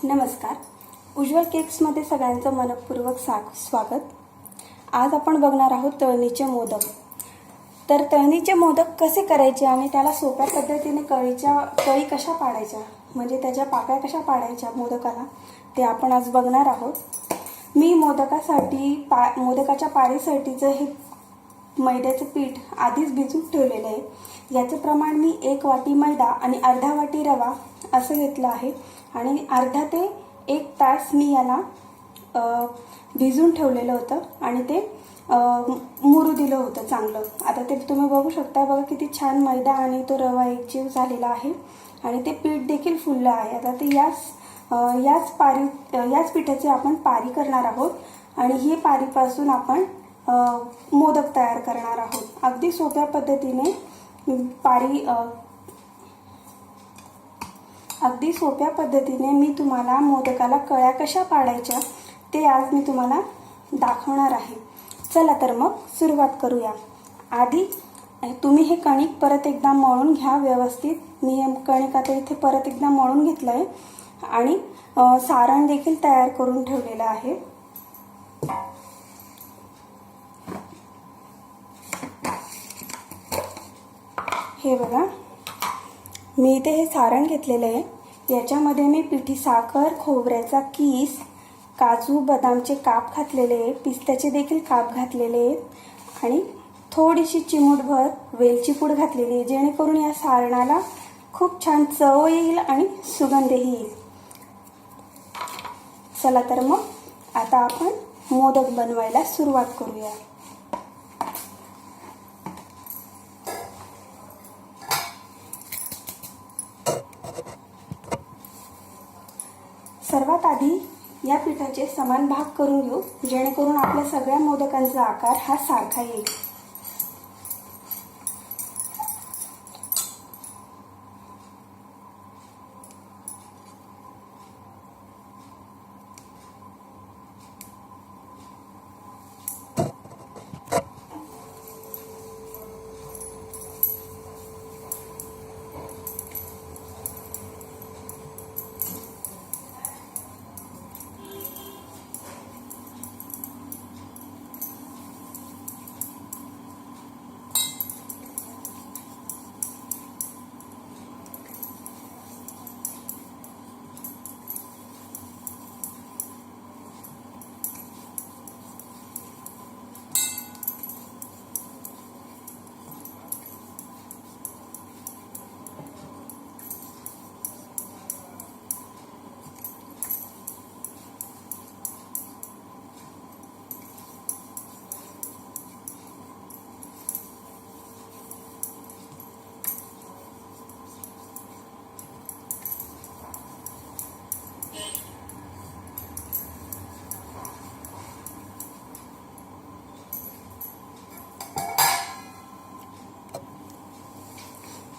नमस्कार. उज्ज्वल केक्समध्ये सगळ्यांचं मनपूर्वक स्वागत. आज आपण बघणार आहोत तळणीचे मोदक. तर तळणीचे मोदक कसे करायचे आणि त्याला सोप्या पद्धतीने कळी कशा पाडायच्या, म्हणजे त्याच्या पाकळ्या कशा पाडायच्या मोदकाला, ते आपण आज बघणार आहोत. मी मोदकाच्या पारीसाठीचं हे मैद्याचं पीठ आधीच भिजवून ठेवलेलं आहे. याचं प्रमाण मी 1 वाटी मैदा आणि अर्धा वाटी रवा असं घेतलं आहे आणि अर्धा ते 1 तास मी याला भिजवून ठेवलेलं होतं आणि ते मुरू दिलं होतं चांगलं. आता ते तुम्ही बघू शकता, बघा किती छान मैदा आणि तो रवा एकजीव झालेला आहे आणि ते पीठ देखील फुललं आहे. आता ते याच पिठाची आपण पारी करणार आहोत आणि ही पारीपासून आपण मोदक तयार करणार आहोत. अगदी सोप्या पद्धतीने मी तुम्हाला मोदकाला कळ्या कशा पाडायच्या ते आज मी तुम्हाला दाखवणार आहे. चला तर मग सुरुवात करूया. आधी तुम्ही हे कणिक परत एकदा मळून घ्या व्यवस्थित. मी हे कणिक आता इथे परत एकदा मळून घेतलं आहे आणि सारण देखील तयार करून ठेवलेलं आहे. हे बघा, मी इथे हे सारण घेतलेलं आहे. याच्यामध्ये मी पिठी साखर, खोबऱ्याचा कीस, काजू बदामचे काप घातलेले आहे, पिस्त्याचे देखील काप घातलेले आहेत आणि थोडीशी चिमूटभर वेलची पूड घातलेली आहे, जेणेकरून या सारणाला खूप छान चव येईल आणि सुगंधही येईल. चला तर मग आता आपण मोदक बनवायला सुरुवात करूया. सर्वात आधी या पिठाचे समान भाग करून घेऊ, जेणेकरून आपल्या सगळ्या मोदकांचा आकार हा सारखा येईल.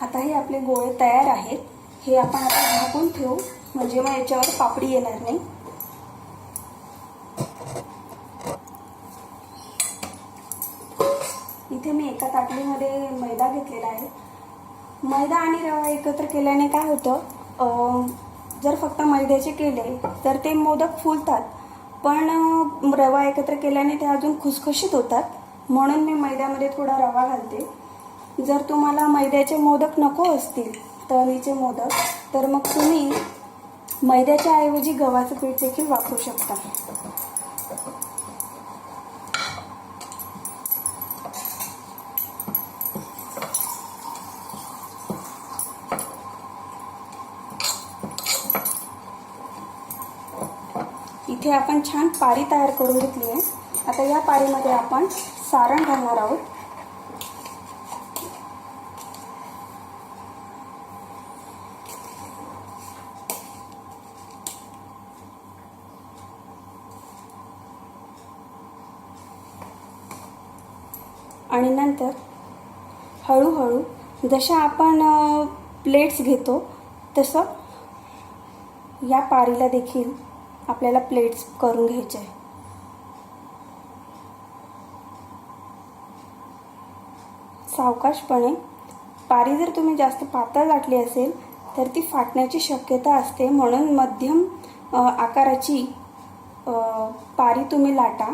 आता हे आपले गोळे तयार आहेत. हे आपण आता झाकून ठेवू, म्हणजे मग याच्यावर पापडी येणार नाही. इथे मी एका ताटलीमध्ये मैदा घेतलेला आहे. मैदा आणि रवा एकत्र केल्याने काय होतं, जर फक्त मैद्याचे केले तर ते मोदक फुलतात, पण रवा एकत्र केल्याने ते अजून खुसखुशीत होतात. म्हणून मी मैद्यामध्ये थोडा रवा घालते. जर तुम्हाला मैद्याचे मोदक नको असतील, तळणीचे मोदक, तर मग तुम्ही मैद्याच्या ऐवजी गव्हाचं पीठ देखील वापरू शकता. इथे आपण छान पारी तयार करून घेतली आहे. आता या पारीमध्ये आपण सारण घालणार आहोत. आणि नंतर हळूहळू जशा आपण प्लेट्स घेतो तसं या पारीला देखील आपल्याला प्लेट्स करून घ्यायचे आहे. सावकाशपणे. पारी जर तुम्ही जास्त पातळ लाटली असेल तर ती फाटण्याची शक्यता असते, म्हणून मध्यम आकाराची पारी तुम्ही लाटा,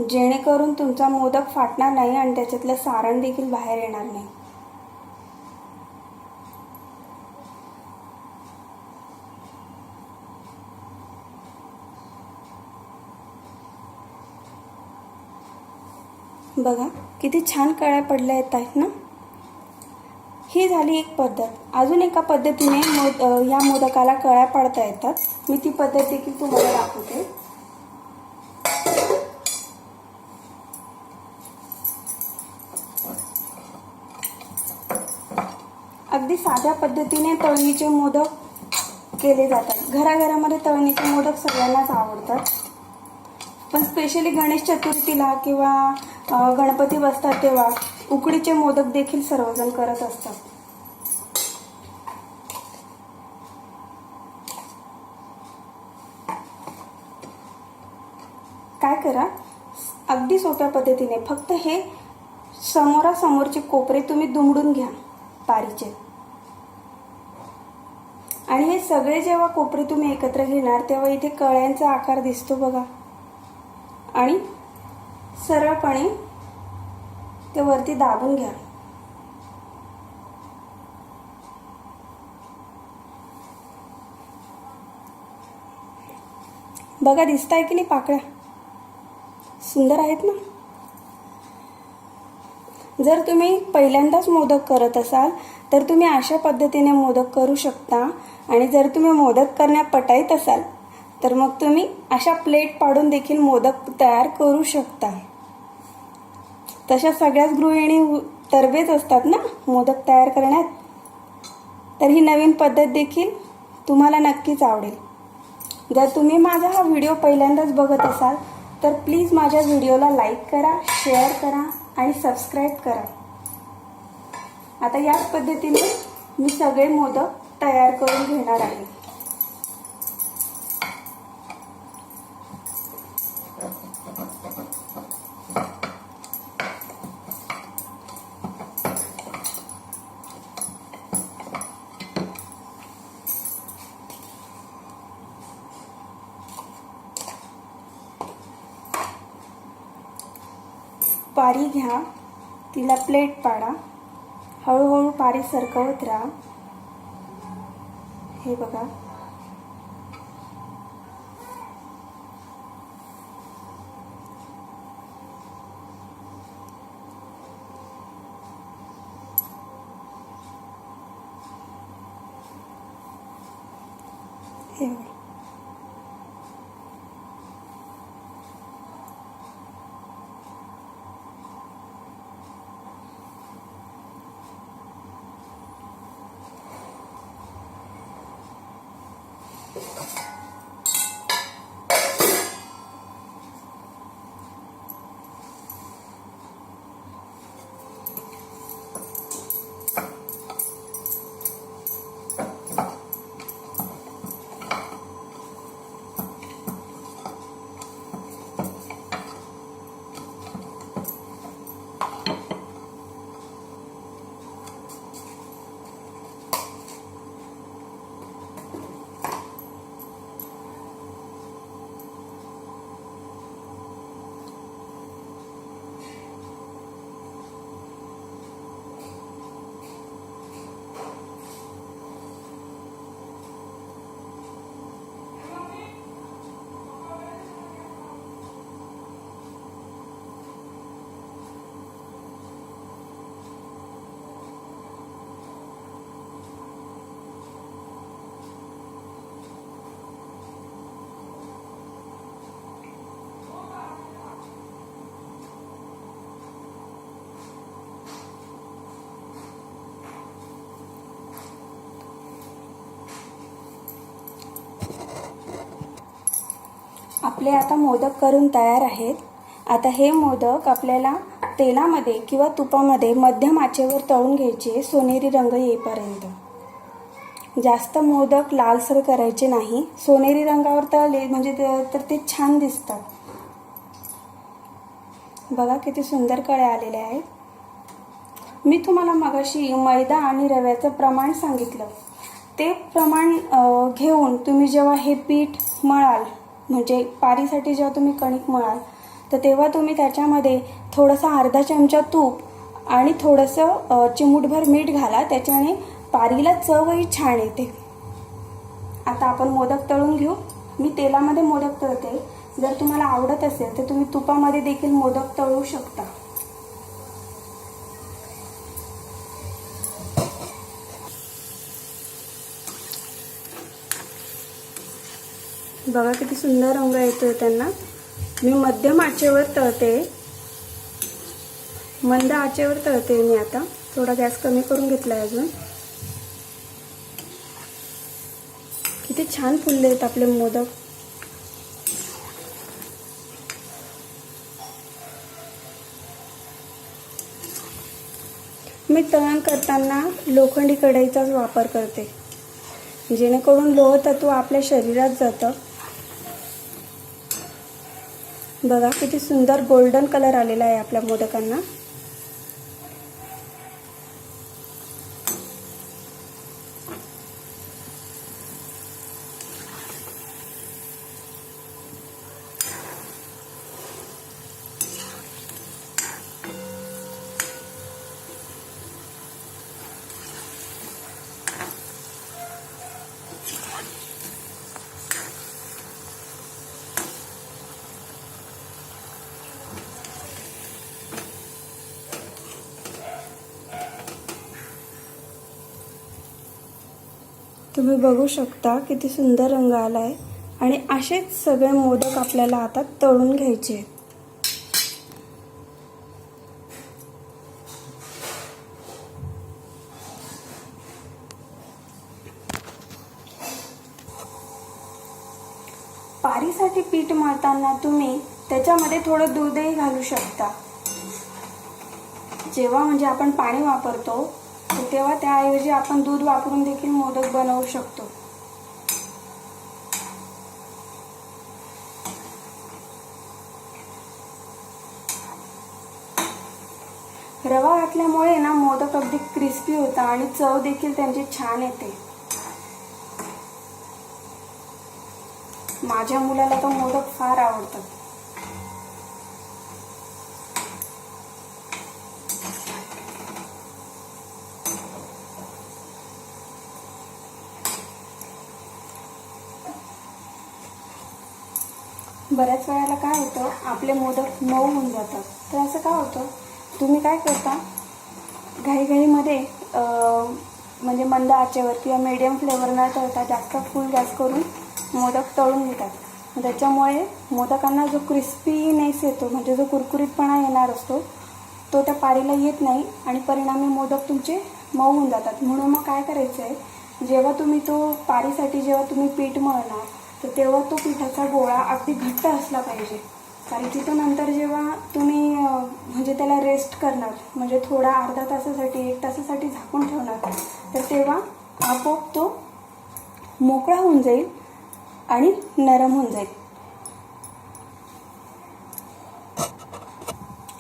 जेणेकरून तुमचा मोदक फाटणार नाही आणि त्याच्यातलं सारण देखील बाहेर येणार नाही. बघा किती छान कळ्या पडल्या येत आहेत ना. ही झाली एक पद्धत. अजून एका पद्धतीने या मोदकाला कळ्या पाडता येतात. मी ती पद्धत देखील तुम्हाला दाखवते. अगदी साध्या पद्धतीने तळणीचे मोदक केले जातात. घराघरामध्ये तळणीचे मोदक सगळ्यांनाच आवडतात, पण स्पेशली गणेश चतुर्थीला किंवा गणपती बसतात तेव्हा उकडीचे मोदक देखील सर्वजण करत असतात. काय करा, अगदी सोप्या पद्धतीने फक्त हे समोरासमोरचे कोपरे तुम्ही दुमडून घ्या पारीचे, आणि हे सगळे जेव्हा कोपरे तुम्ही एकत्र घेणार तेव्हा इथे कळ्यांचा आकार दिसतो बघा, आणि सरळपणे ते वरती दाबून घ्या. बघा दिसताय की नाही पाकळ्या, सुंदर आहेत ना. जर तुम्ही पहिल्यांदाच मोदक करत असाल तर तुम्ही अशा पद्धतीने मोदक करू शकता, आणि जर तुम्ही मोदक करण्यात पटाईत असाल तर मग तुम्ही अशा प्लेट पाडून देखील मोदक तयार करू शकता. तशा सगळ्याच गृहिणी तरबेज असतात ना मोदक तयार करण्यात, तर ही नवीन पद्धत देखील तुम्हाला नक्कीच आवडेल. जर तुम्ही माझा हा व्हिडिओ पहिल्यांदाच बघत असाल तर प्लीज माझ्या व्हिडिओला लाईक करा, शेअर करा आणि सबस्क्राईब करा. आता याच पद्धतीने मी सगळे मोदक तयार करून घेणार आहे. पारी घ्या, तिला प्लेट पाडा, हळूहळू पारी सरकवत राहा. हे बघा, हे बघा. आपले आता मोदक करून तयार आहेत. आता हे मोदक आपल्याला तेलामध्ये किंवा तुपामध्ये मध्यम आचेवर तळून घ्यायचे, सोनेरी रंग येईपर्यंत. जास्त मोदक लालसर करायचे नाही, सोनेरी रंगावर तळले म्हणजे तर ते छान दिसतात. बघा किती सुंदर कळ्या आलेल्या आहेत. मी तुम्हाला मगाशी मैदा आणि रव्याचं प्रमाण सांगितलं, ते प्रमाण घेऊन तुम्ही जेव्हा हे पीठ मळाल, म्हणजे पारीसाठी जेव्हा तुम्ही कणिक मळाल, तर तेव्हा तुम्ही त्याच्यामध्ये थोडासा अर्धा चमचा तूप आणि थोडंसं चिमूटभर मीठ घाला. त्याच्याने पारीला चवही छान येते. आता आपण मोदक तळून घेऊ. मी तेलामध्ये मोदक तळते. जर तुम्हाला आवडत असेल तर तुम्ही तुपामध्ये देखील मोदक तळू शकता. बघा किती सुंदर रंग येतोय त्यांना. मी मध्यम आचेवर तळते, मंद आचेवर तळते मी. आता थोडा गॅस कमी करून घेतलाय अजून. किती छान फुलले आहेत आपले मोदक. मी तळण करताना लोखंडी कढईचाच वापर करते, जेणेकरून लोह तत्व आपल्या शरीरात जातं. बघा किती सुंदर गोल्डन कलर आलेला आहे आपल्या मोदकांना. तुम्ही बघू शकता किती सुंदर रंग आला आहे. आणि असेच सगळे मोदक आपल्याला आता तळून घ्यायचे आहेत. पारीसाठी पीठ मळताना तुम्ही त्याच्यामध्ये थोडं दूधही घालू शकता. जेव्हा म्हणजे आपण पाणी वापरतो तेव्हा त्याऐवजी आपण दूध वापरून देखील मोदक बनवू शकतो. रवा घातल्यामुळे ना मोदक अगदी क्रिस्पी होता आणि चव देखील त्यांची छान येते. माझ्या मुलाला तर मोदक फार आवडतात. बऱ्याच वेळेला काय होतं, आपले मोदक मऊ होऊन जातात. तर असं का होतं, तुम्ही काय करता, घाईघाईमध्ये म्हणजे मंद आचेवर किंवा मीडियम फ्लेवर न तळता जास्त फुल गॅस करून मोदक तळून घेतात. त्याच्यामुळे मोदकांना जो क्रिस्पीनेस येतो, म्हणजे जो कुरकुरीतपणा येणार असतो, तो त्या पारीला येत नाही आणि परिणामी मोदक तुमचे मऊ होऊन जातात. म्हणून मग काय करायचं आहे, जेव्हा तुम्ही तो पारीसाठी जेव्हा तुम्ही पीठ मळणार, तर तेव्हा तो पिठाचा गोळा अगदी घट्ट असला पाहिजे. कारण तिथं नंतर जेव्हा तुम्ही म्हणजे त्याला रेस्ट करणार, म्हणजे थोडा अर्धा तासासाठी 1 तासासाठी झाकून ठेवणार, तर तेव्हा आपोआप तो मोकळा होऊन जाईल आणि नरम होऊन जाईल.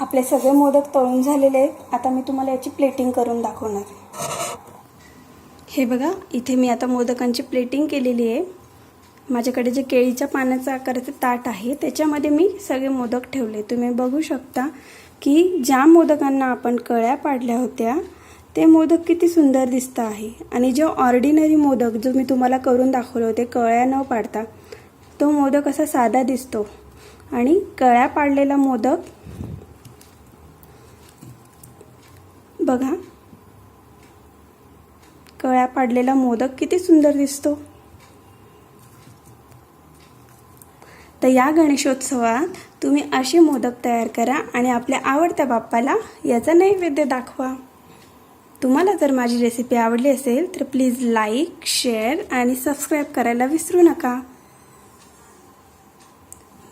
आपले सगळे मोदक तळून झालेले आहेत. आता मी तुम्हाला याची प्लेटिंग करून दाखवणार. हे बघा, इथे मी आता मोदकांची प्लेटिंग केलेली आहे. माझ्याकडे जे केळीच्या पानाचा आकाराचं ताट आहे त्याच्यामध्ये मी सगळे मोदक ठेवले. तुम्ही बघू शकता की ज्या मोदकांना आपण कळ्या पाडल्या होत्या ते मोदक किती सुंदर दिसत आहे. आणि जो ऑर्डिनरी मोदक जो मी तुम्हाला करून दाखवले होते कळ्या न पाडता, तो मोदक असा साधा दिसतो. आणि कळ्या पाडलेला मोदक बघा, कळ्या पाडलेला मोदक किती सुंदर दिसतो. तर या गणेशोत्सवात तुम्ही असे मोदक तयार करा आणि आपल्या आवडत्या बाप्पाला याचा नैवेद्य दाखवा. तुम्हाला जर माझी रेसिपी आवडली असेल तर प्लीज लाईक, शेअर आणि सबस्क्राईब करायला विसरू नका.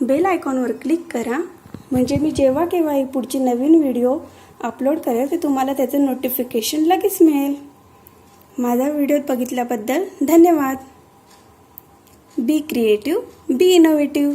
बेल आयकॉनवर क्लिक करा, म्हणजे मी जेव्हा केव्हा ही पुढची नवीन व्हिडिओ अपलोड करेल तर तुम्हाला त्याचं नोटिफिकेशन लगेच मिळेल. माझा व्हिडिओ बघितल्याबद्दल धन्यवाद. Be creative, be innovative.